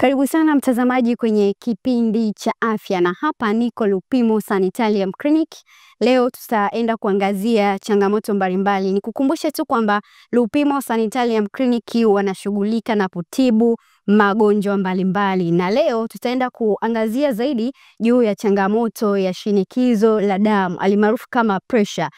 Karibu sana mtazamaji kwenye kipindi cha afya, na hapa niko Lupimo Sanitarium Clinic. Leo tutaenda kuangazia changamoto mbalimbali. Nikukumbushe tu kwamba Lupimo Sanitarium Clinic wanashughulika na kutibu magonjwa mbalimbali, na leo tutaenda kuangazia zaidi juu ya changamoto ya shinikizo la damu alimaarufu kama pressure.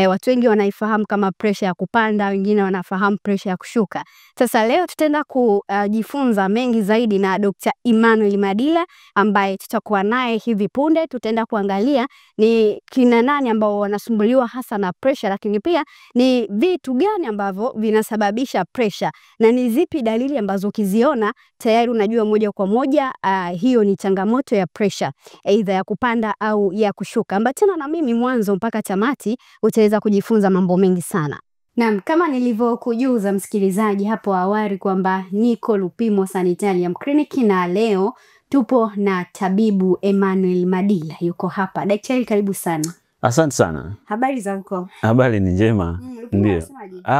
Watu wengi wanaifahamu kama pressure ya kupanda, wengine wanafahamu pressure ya kushuka. Sasa leo tutaenda kujifunza mengi zaidi na Dr. Emmanuel Madila ambaye tutakuwa naye hivi punde. Tutaenda kuangalia ni kina nani ambao wanasumbuliwa hasa na pressure, lakini pia ni vitu gani ambavyo vinasababisha pressure na ni zipi dalili ambazo ukiziona tayari unajua moja kwa moja hiyo ni changamoto ya pressure, aidha ya kupanda au ya kushuka. Ambatana na mimi mwanzo mpaka tamati, utaweza kujifunza mambo mengi sana. Naam, kama nilivyokujuza msikilizaji hapo awali kwamba niko Lupimo Sanitarium Clinic na leo tupo na tabibu Emmanuel Madila yuko hapa. Daktari, karibu sana. Asante sana. Habari za huko? Habari ni njema. Ndio.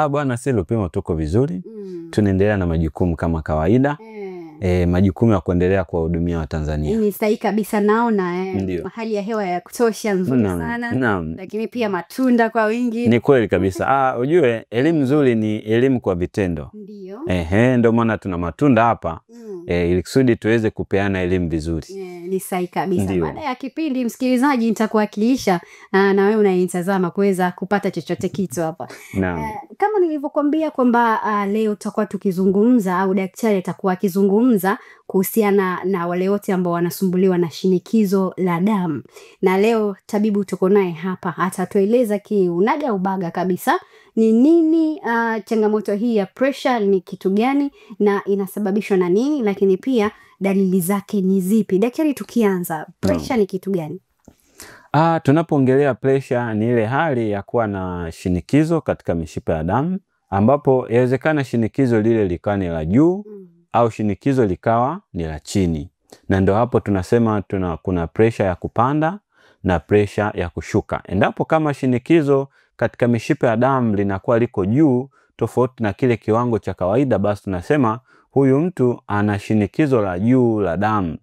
Bwana, si Lupimo tuko vizuri. Tunaendelea na majukumu kama kawaida. Majukumu ya kuendelea kuwahudumia Watanzania. Ni sahihi kabisa, naona hali ya hewa ya kutosha nzuri sana. Lakini pia matunda kwa wingi. Ni kweli kabisa. Ujue elimu nzuri ni elimu kwa vitendo. Ndio. Ndio maana tuna matunda hapa. Ili kusudi tuweze kupeana elimu vizuri. Ni sahihi kabisa. Baada ya kipindi msikilizaji nitakuwakilisha na wewe unaitazama kuweza kupata chochote kitu hapa. Naam. Kama nilivyokuambia kwamba leo tutakuwa tukizungumza au daktari atakuwa akizungumza kuhusiana na wale wote ambao wanasumbuliwa na shinikizo la damu. Na leo tabibu tuko naye hapa atatueleza kiunaga ubaga kabisa ni nini changamoto hii ya pressure, ni kitu gani na inasababishwa na nini, lakini pia dalili zake ni zipi. Daktari, tukianza, pressure ni kitu gani? Tunapoongelea pressure ni ile hali ya kuwa na shinikizo katika mishipa ya damu, ambapo yawezekana shinikizo lile likawa ni la juu au shinikizo likawa ni la chini. Na ndio hapo tunasema kuna pressure ya kupanda na pressure ya kushuka. Endapo kama shinikizo katika mishipa ya damu linakuwa liko juu tofauti na kile kiwango cha kawaida, basi tunasema huyu mtu ana shinikizo la juu la damu.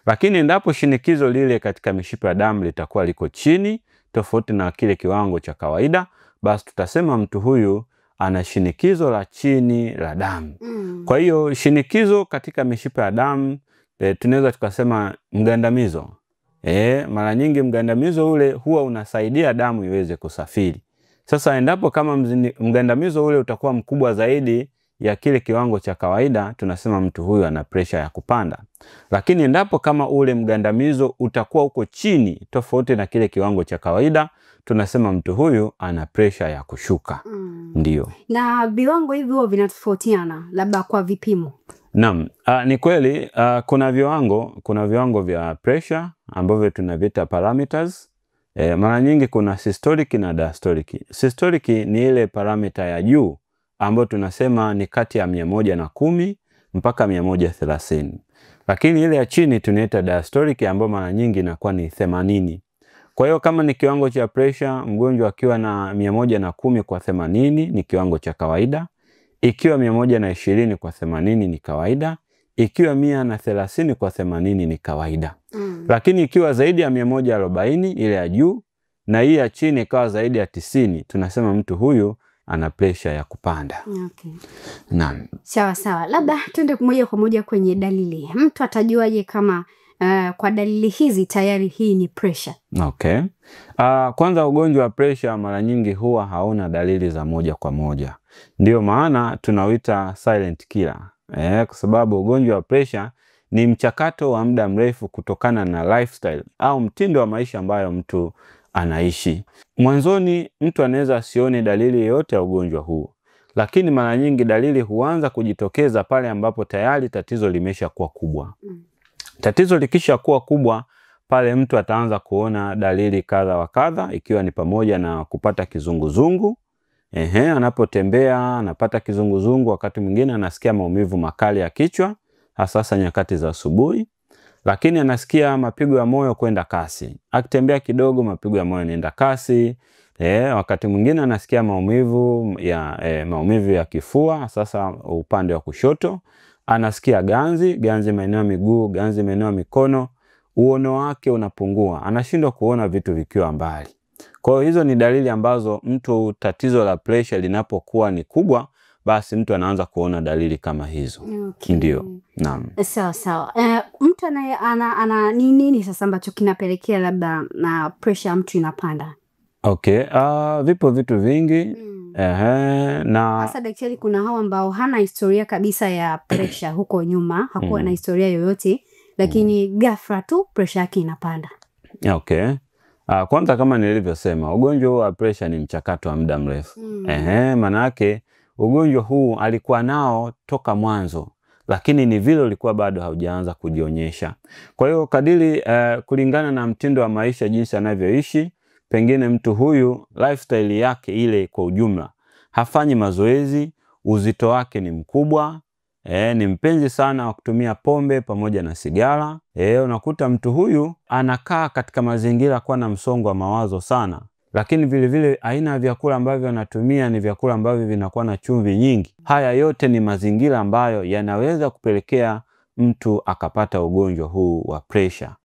Lakini endapo shinikizo lile katika mishipa ya damu litakuwa liko chini tofauti na kile kiwango cha kawaida, basi tutasema mtu huyu ana shinikizo la chini la damu. Kwa hiyo shinikizo katika mishipa ya damu tunaweza tukasema mgandamizo. Mara nyingi mgandamizo ule huwa unasaidia damu iweze kusafiri. Sasa endapo kama mgandamizo ule utakuwa mkubwa zaidi ya kile kiwango cha kawaida, tunasema mtu huyu ana pressure ya kupanda. Lakini endapo kama ule mgandamizo utakuwa uko chini tofauti na kile kiwango cha kawaida, tunasema mtu huyu ana pressure ya kushuka. Ndio. Na viwango hivyo vinatofautiana labda kwa vipimo? Naam, ni kweli kuna viwango vya pressure ambavyo tunaviita parameters. Mara nyingi kuna systolic na diastolic. Systolic ni ile parameter ya juu ambayo tunasema ni kati ya 110 mpaka 130. Lakini ile ya chini tunaita diastolic ambayo mara nyingi inakuwa ni 80. Kwa hiyo kama ni kiwango cha pressure, mgonjwa akiwa na 110 kwa 80 ni kiwango cha kawaida. Ikiwa 120 kwa 80 ni kawaida. Ikiwa 130 kwa 80 ni kawaida. Lakini ikiwa zaidi ya 140 ile ya juu na hii ya chini ikawa zaidi ya 90, tunasema mtu huyu ana pressure ya kupanda. Okay. Naam. Sawa. Labda tuende moja kwa moja kwenye dalili. Mtu atajuaje kama kwa dalili hizi tayari hii ni pressure? Okay. Kwanza ugonjwa wa pressure mara nyingi huwa hauna dalili za moja kwa moja. Ndio maana tunauita silent killer. Kwa sababu ugonjwa wa pressure ni mchakato wa muda mrefu kutokana na lifestyle au mtindo wa maisha ambayo mtu anaishi. Mwanzoni mtu anaweza asione dalili yoyote ya ugonjwa huu, lakini mara nyingi dalili huanza kujitokeza pale ambapo tayari tatizo limesha kuwa kubwa. Tatizo likisha kuwa kubwa, pale mtu ataanza kuona dalili kadha wa kadha, ikiwa ni pamoja na kupata kizunguzungu. Anapotembea anapata kizunguzungu, wakati mwingine anasikia maumivu makali ya kichwa hasa nyakati za asubuhi. Lakini anasikia mapigo ya moyo kwenda kasi. Akitembea kidogo mapigo ya moyo yanaenda kasi. Wakati mwingine anasikia maumivu ya kifua sasa upande wa kushoto. anasikia ganzi maeneo ya miguu, ganzi maeneo ya mikono, uono wake unapungua, anashindwa kuona vitu vikiwa mbali. Kwa hiyo hizo ni dalili ambazo mtu tatizo la pressure linapokuwa ni kubwa, basi mtu anaanza kuona dalili kama hizo. Okay. Ndio. Naam. Sawa. Mtu ana nini sasa ambacho kinapelekea labda na pressure mtu inapanda? Okay, vipo vitu vingi. Na hasa daktari, kuna hao ambao hana historia kabisa ya pressure huko nyuma, hakuwa na historia yoyote, lakini ghafla tu pressure yake inapanda. Okay. Kwanza kama nilivyosema, ugonjwa wa pressure ni mchakato wa muda mrefu. Maana yake ugonjwa huu alikuwa nao toka mwanzo, lakini ni vile ulikuwa bado haujaanza kujionyesha. Kwa hiyo kadiri kulingana na mtindo wa maisha jinsi anavyoishi, pengine mtu huyu lifestyle yake ile kwa ujumla, hafanyi mazoezi, uzito wake ni mkubwa, ni mpenzi sana wa kutumia pombe pamoja na sigara. Unakuta mtu huyu anakaa katika mazingira kuwa na msongo wa mawazo sana. Lakini vile vile aina ya vyakula ambavyo anatumia ni vyakula ambavyo vinakuwa na chumvi nyingi. Haya yote ni mazingira ambayo yanaweza kupelekea mtu akapata ugonjwa huu wa pressure.